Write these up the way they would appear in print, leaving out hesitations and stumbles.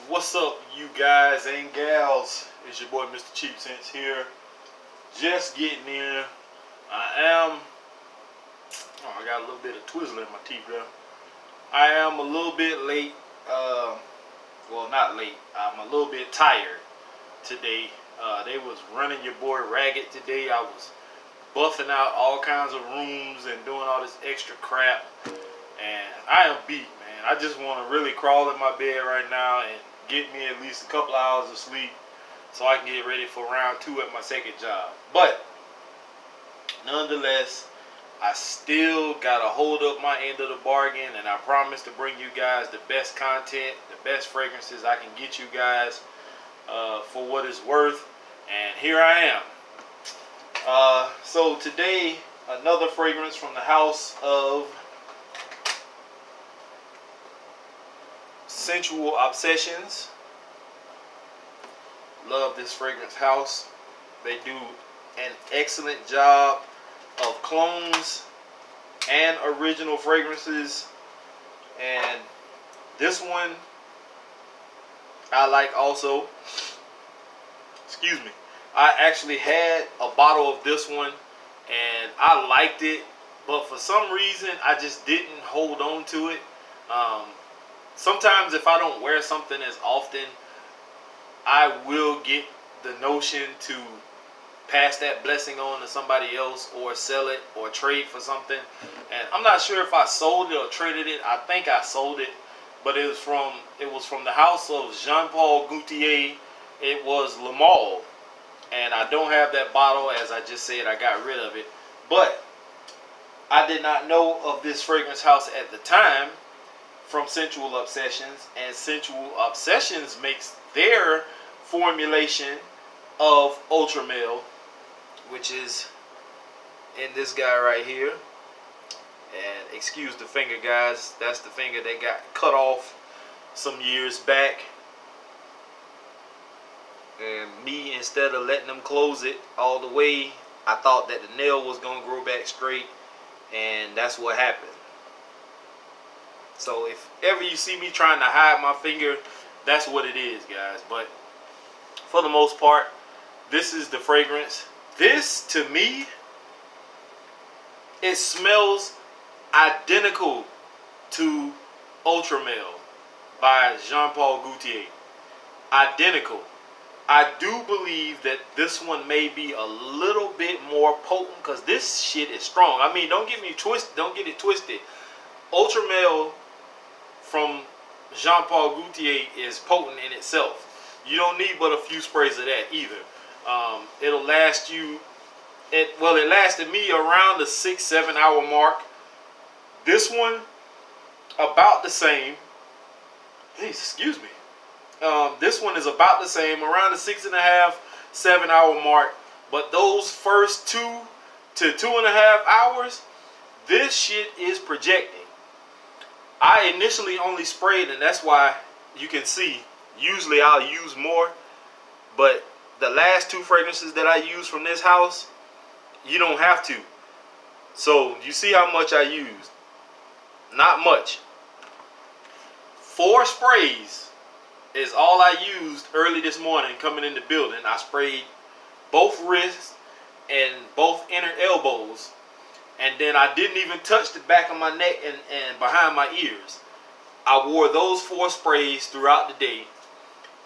What's up, you guys and gals? It's your boy Mr. Cheap Sense here. Just getting in. I got a little bit of Twizzler in my teeth there. I am a little bit late. Well, not late. I'm a little bit tired today. They was running your boy ragged today. I was buffing out all kinds of rooms and doing all this extra crap. And I am beat, man. I just want to really crawl in my bed right now and get me at least a couple hours of sleep so I can get ready for round 2 at my second job. But nonetheless, I still got to hold up my end of the bargain, and I promise to bring you guys the best content, the best fragrances I can get you guys for what it's worth. And here I am. So today, another fragrance from the house of Scentual Obsessions. Love this fragrance house. They do an excellent job of clones and original fragrances, and this one I like also. Excuse me. I actually had a bottle of this one and I liked it, but for some reason I just didn't hold on to it. Sometimes if I don't wear something as often, I will get the notion to pass that blessing on to somebody else or sell it or trade for something. And I'm not sure if I sold it or traded it. I think I sold it, but it was from the house of Jean-Paul Gaultier. It was Le Male, and I don't have that bottle. As I just said, I got rid of it. But I did not know of this fragrance house at the time from Scentual Obsessions, and Scentual Obsessions makes their formulation of Ultra Male, which is in this guy right here. And excuse the finger, guys, that's the finger that got cut off some years back, and me, instead of letting them close it all the way, I thought that the nail was gonna grow back straight, and that's what happened. So if ever you see me trying to hide my finger, that's what it is, guys. But for the most part, this is the fragrance. This, to me, it smells identical to Ultra Male by Jean-Paul Gaultier. Identical. I do believe that this one may be a little bit more potent because this shit is strong. I mean, don't get it twisted. Ultra Male from Jean-Paul Gaultier is potent in itself. You don't need but a few sprays of that either. It'll last you, it lasted me around the 6-7 hour mark. This one, about the same. Hey, excuse me. This one is about the same, around the 6.5-7 hour mark. But those first 2 to 2.5 hours, this shit is projecting. I initially only sprayed, and that's why you can see, usually I'll use more, but the last 2 fragrances that I use from this house, you don't have to. So you see how much I used. Not much. 4 sprays is all I used early this morning coming in the building. I sprayed both wrists and both inner elbows. And then I didn't even touch the back of my neck and behind my ears. I wore those 4 sprays throughout the day.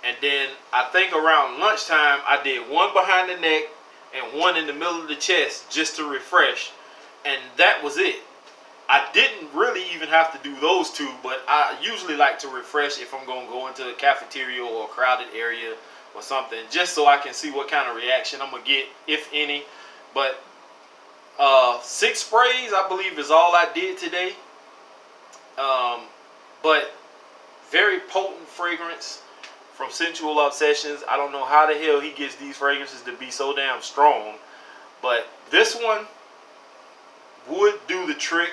And then I think around lunchtime, I did 1 behind the neck and 1 in the middle of the chest just to refresh. And that was it. I didn't really even have to do those 2, but I usually like to refresh if I'm going to go into a cafeteria or a crowded area or something, just so I can see what kind of reaction I'm going to get, if any. But 6 sprays, I believe, is all I did today. But very potent fragrance from Scentual Obsessions. I don't know how the hell he gets these fragrances to be so damn strong, but this one would do the trick.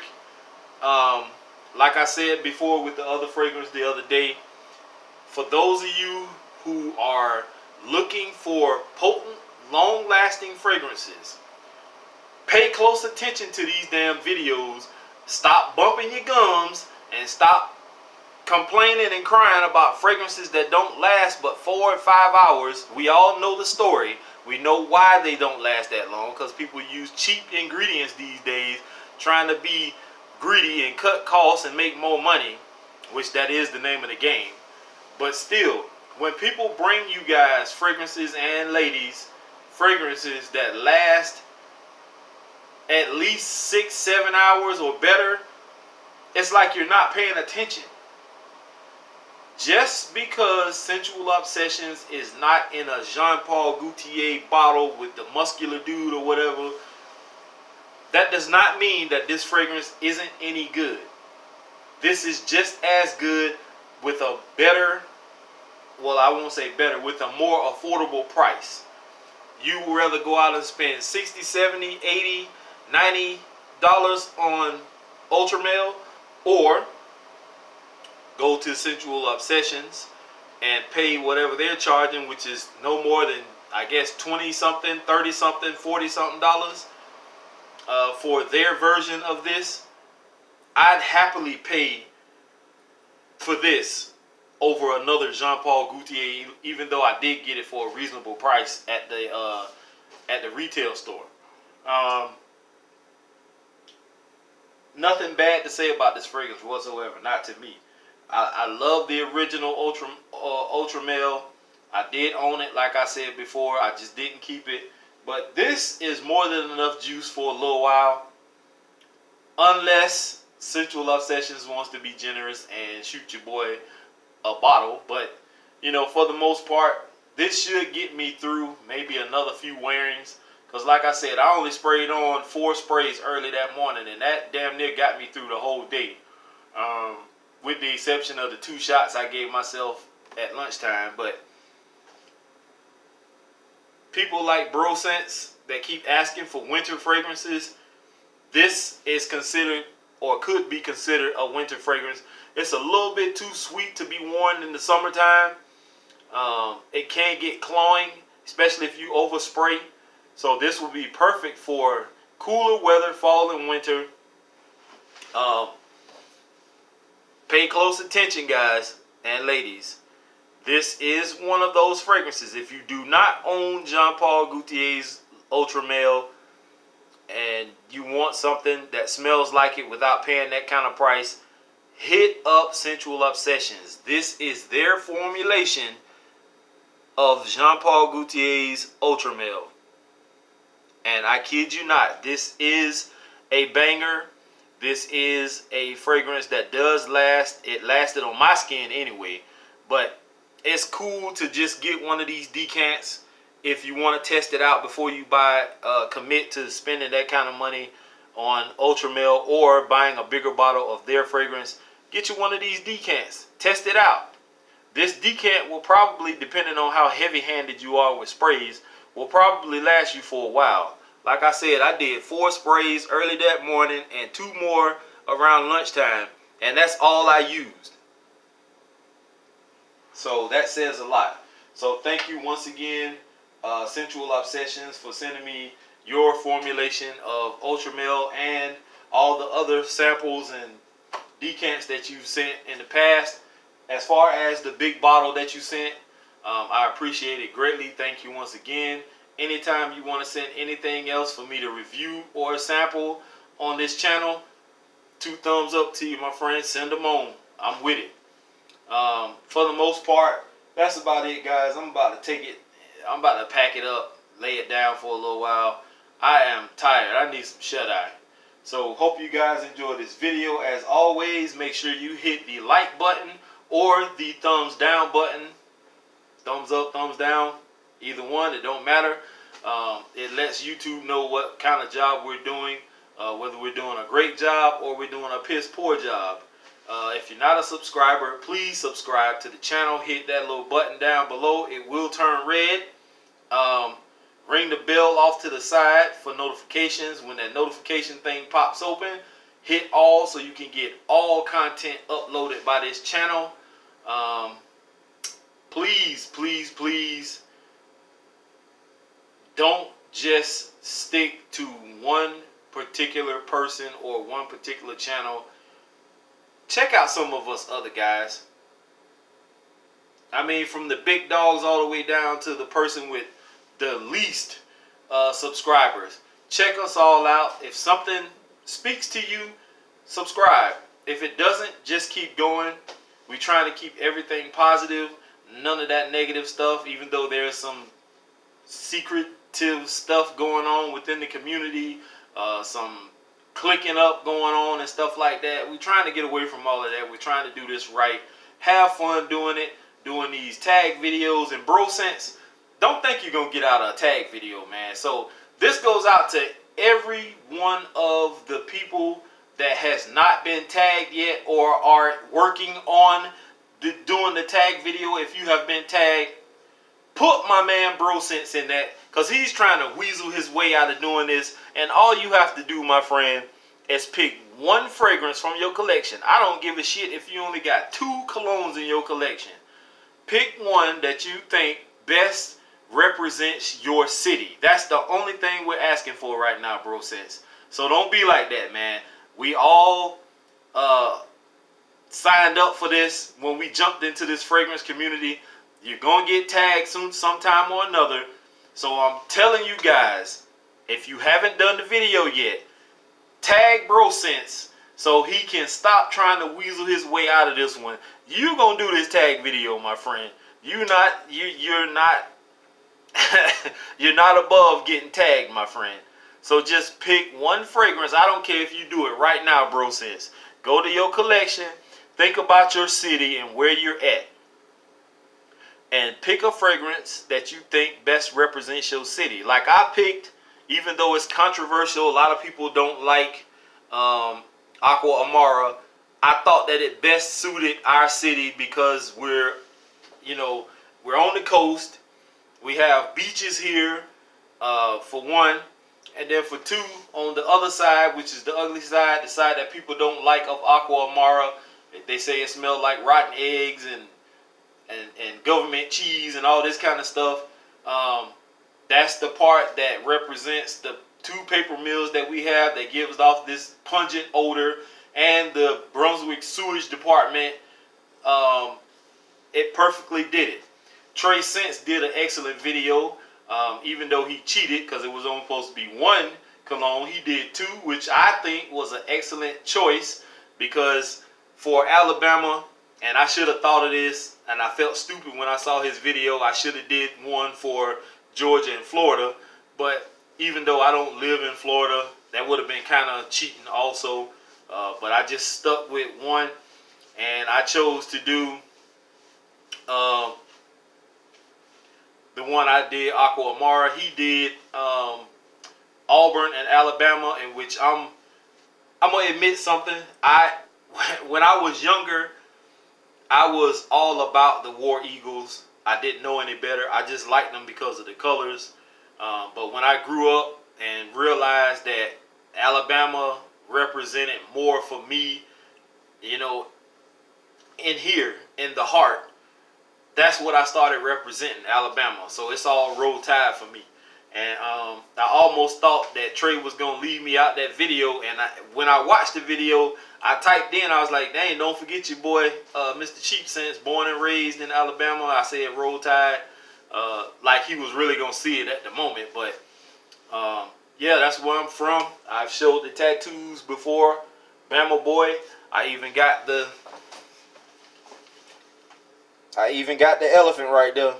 Like I said before with the other fragrance the other day, for those of you who are looking for potent, long-lasting fragrances, pay close attention to these damn videos. Stop bumping your gums and stop complaining and crying about fragrances that don't last but 4 and 5 hours. We all know the story. We know why they don't last that long, because people use cheap ingredients these days, trying to be greedy and cut costs and make more money, which that is the name of the game. But still, when people bring you guys fragrances, and ladies, fragrances that last at least 6-7 hours or better, it's like you're not paying attention. Just because Scentual Obsessions is not in a Jean-Paul Gaultier bottle with the muscular dude or whatever, that does not mean that this fragrance isn't any good. This is just as good with a better, well, I won't say better, with a more affordable price. You would rather go out and spend $60, $70, $80, $90 on Ultra Male, or go to Scentual Obsessions and pay whatever they're charging, which is no more than, I guess, 20 something, 30 something, 40 something dollars for their version of this. I'd happily pay for this over another Jean-Paul Gaultier, even though I did get it for a reasonable price at the retail store. Nothing bad to say about this fragrance whatsoever, not to me. I love the original Ultra Male. I did own it, like I said before. I just didn't keep it. But this is more than enough juice for a little while. Unless Scentual Obsessions wants to be generous and shoot your boy a bottle. But, you know, for the most part, this should get me through maybe another few wearings. Because like I said, I only sprayed on 4 sprays early that morning. And that damn near got me through the whole day. With the exception of the 2 shots I gave myself at lunchtime. But people like Bro Scents that keep asking for winter fragrances, this is considered, or could be considered, a winter fragrance. It's a little bit too sweet to be worn in the summertime. It can get cloying, especially if you overspray. So this will be perfect for cooler weather, fall and winter. Pay close attention, guys and ladies. This is one of those fragrances. If you do not own Jean-Paul Gaultier's Ultra Male and you want something that smells like it without paying that kind of price, hit up Scentual Obsessions. This is their formulation of Jean-Paul Gaultier's Ultra Male. And I kid you not, this is a banger. This is a fragrance that does last. It lasted on my skin anyway. But it's cool to just get one of these decants if you want to test it out before you buy, commit to spending that kind of money on Ultra Male or buying a bigger bottle of their fragrance. Get you one of these decants. Test it out. This decant will probably, depending on how heavy-handed you are with sprays, will probably last you for a while. Like I said, I did 4 sprays early that morning and 2 more around lunchtime. And that's all I used. So that says a lot. So thank you once again, Scentual Obsessions, for sending me your formulation of Ultra Male and all the other samples and decants that you've sent in the past. As far as the big bottle that you sent, I appreciate it greatly. Thank you once again. Anytime you want to send anything else for me to review or sample on this channel, 2 thumbs up to you, my friend. Send them on. I'm with it. For the most part, that's about it, guys. I'm about to take it. I'm about to pack it up, lay it down for a little while. I am tired. I need some shut-eye. So hope you guys enjoy this video. As always, make sure you hit the like button or the thumbs down button. Thumbs up, thumbs down. Either one, it don't matter. It lets YouTube know what kind of job we're doing, whether we're doing a great job or we're doing a piss poor job. If you're not a subscriber, please subscribe to the channel. Hit that little button down below. It will turn red. Ring the bell off to the side for notifications. When that notification thing pops open, hit all so you can get all content uploaded by this channel. Please, please, please, don't just stick to one particular person or one particular channel. check out some of us other guys. I mean, from the big dogs all the way down to the person with the least subscribers. Check us all out. If something speaks to you, subscribe. If it doesn't, just keep going. We're trying to keep everything positive. None of that negative stuff, even though there's some secretive stuff going on within the community, some clicking up going on and stuff like that. We're trying to get away from all of that. We're trying to do this right. Have fun doing it. Doing these tag videos and bro sense. Don't think you're gonna get out of a tag video, man. So this goes out to every one of the people that has not been tagged yet or are working on doing the tag video. If you have been tagged, put my man Bro Sense in that, because he's trying to weasel his way out of doing this. And all you have to do, my friend, is pick one fragrance from your collection. I don't give a shit if you only got 2 colognes in your collection. Pick one that you think best represents your city. That's the only thing we're asking for right now, Bro Sense. So don't be like that, man. We all signed up for this when we jumped into this fragrance community. You're going to get tagged soon, sometime or another. So I'm telling you guys, if you haven't done the video yet, tag Bro Sense so he can stop trying to weasel his way out of this one. You gonna do this tag video, my friend. You're not you're not above getting tagged, my friend. So just pick one fragrance. I don't care if you do it right now, Bro Sense. Go to your collection, think about your city and where you're at, and pick a fragrance that you think best represents your city. Like I picked, even though it's controversial, a lot of people don't like Aqua Amara. I thought that it best suited our city because we're on the coast. We have beaches here, for one. And then for 2, on the other side, which is the ugly side, the side that people don't like of Aqua Amara, they say it smells like rotten eggs and government cheese and all this kind of stuff. That's the part that represents the 2 paper mills that we have that gives off this pungent odor, and the Brunswick sewage department. It perfectly did it. Trey Sense did an excellent video, even though he cheated because it was only supposed to be 1 cologne. He did 2, which I think was an excellent choice, because for Alabama, and I should have thought of this, and I felt stupid when I saw his video. I should have did one for Georgia and Florida, but even though I don't live in Florida, that would have been kind of cheating also. But I just stuck with 1, and I chose to do the one I did, Aqua Amara. He did Auburn and Alabama, in which I'm gonna admit something. When I was younger, I was all about the War Eagles. I didn't know any better. I just liked them because of the colors. But when I grew up and realized that Alabama represented more for me, in here, in the heart, that's what I started representing, Alabama. So it's all Roll Tide for me. And I almost thought that Trey was going to leave me out that video. And when I watched the video, I typed in, I was like, dang, don't forget your boy, Mr. Cheap Sense, born and raised in Alabama. I said Roll Tide, like he was really going to see it at the moment. But yeah, that's where I'm from. I've showed the tattoos before. Bama boy. I even got the elephant right there.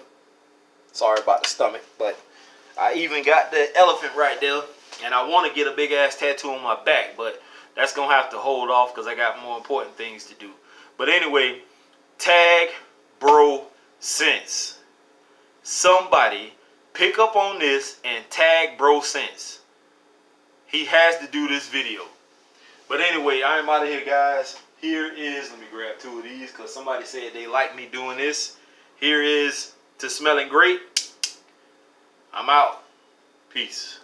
Sorry about the stomach, but I even got the elephant right there. And I want to get a big ass tattoo on my back, but that's going to have to hold off because I got more important things to do. But anyway, tag Bro Sense. Somebody pick up on this and tag Bro Sense. He has to do this video. But anyway, I am out of here, guys. Here is, let me grab 2 of these because somebody said they like me doing this. Here is To Smelling Great. I'm out. Peace.